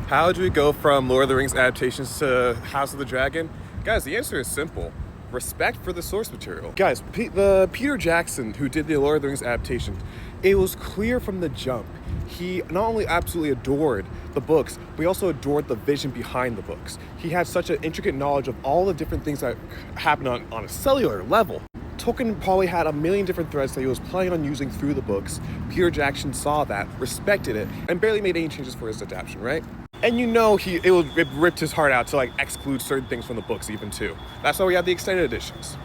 How do we go from Lord of the Rings adaptations to House of the Dragon? Guys, the answer is simple. Respect for the source material. Guys, the Peter Jackson who did the Lord of the Rings adaptation, it was clear from the jump. He not only absolutely adored the books, but he also adored the vision behind the books. He had such an intricate knowledge of all the different things that happen on a cellular level. Tolkien probably had a million different threads that he was planning on using through the books. Peter Jackson saw that, respected it, and barely made any changes for his adaptation, right? And you know it ripped his heart out to exclude certain things from the books even too. That's why we have the extended editions.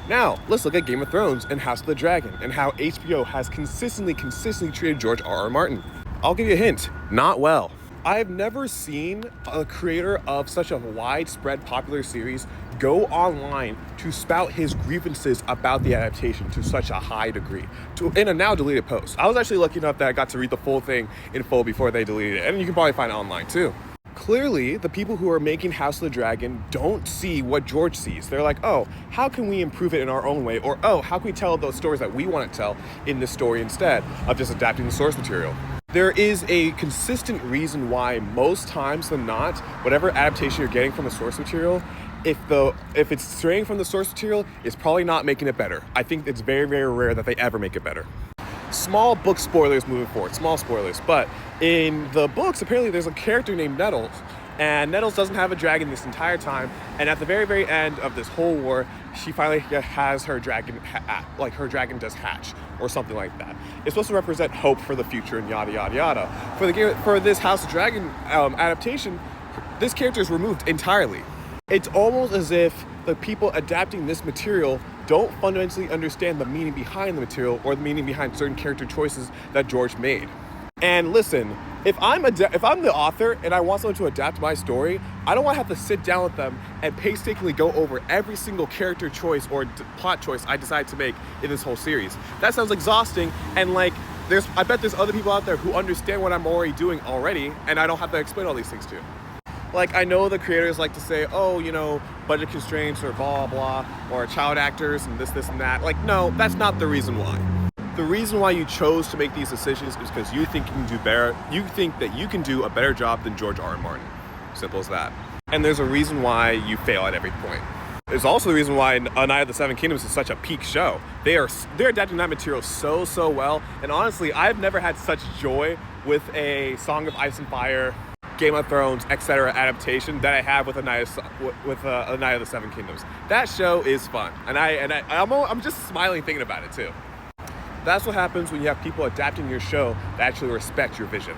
Now, let's look at Game of Thrones and House of the Dragon and how HBO has consistently treated George R.R. Martin. I'll give you a hint, not well. I've never seen a creator of such a widespread popular series go online to spout his grievances about the adaptation to such a high degree, in a now deleted post. I was actually lucky enough that I got to read the full thing in full before they deleted it, and you can probably find it online too. Clearly, the people who are making House of the Dragon don't see what George sees. They're like, oh, how can we improve it in our own way? Or, oh, how can we tell those stories that we want to tell in this story instead of just adapting the source material? There is a consistent reason why most times than not, whatever adaptation you're getting from the source material, if it's straying from the source material, it's probably not making it better. I think it's very, very rare that they ever make it better. Small book spoilers moving forward, small spoilers, but in the books, apparently there's a character named Nettles, and Nettles doesn't have a dragon this entire time, and at the very, very end of this whole war, she finally has her dragon, her dragon does hatch, or something like that. It's supposed to represent hope for the future and yada, yada, yada. For this House of Dragon adaptation, this character is removed entirely. It's almost as if the people adapting this material don't fundamentally understand the meaning behind the material or the meaning behind certain character choices that George made. And listen, if I'm the author and I want someone to adapt my story, I don't want to have to sit down with them and painstakingly go over every single character choice or plot choice I decide to make in this whole series. That sounds exhausting, and I bet there's other people out there who understand what I'm already doing already, and I don't have to explain all these things to. I know the creators like to say, oh, budget constraints or blah, blah, or child actors and this and that. No, that's not the reason why. The reason why you chose to make these decisions is because you think you can do better. You think that you can do a better job than George R.R. Martin. Simple as that. And there's a reason why you fail at every point. There's also the reason why A Night of the Seven Kingdoms is such a peak show. They're adapting that material so well. And honestly, I've never had such joy with a Song of Ice and Fire, Game of Thrones, etc. adaptation that I have with A Night of the Seven Kingdoms. That show is fun, and I'm just smiling thinking about it too. That's what happens when you have people adapting your show that actually respect your vision.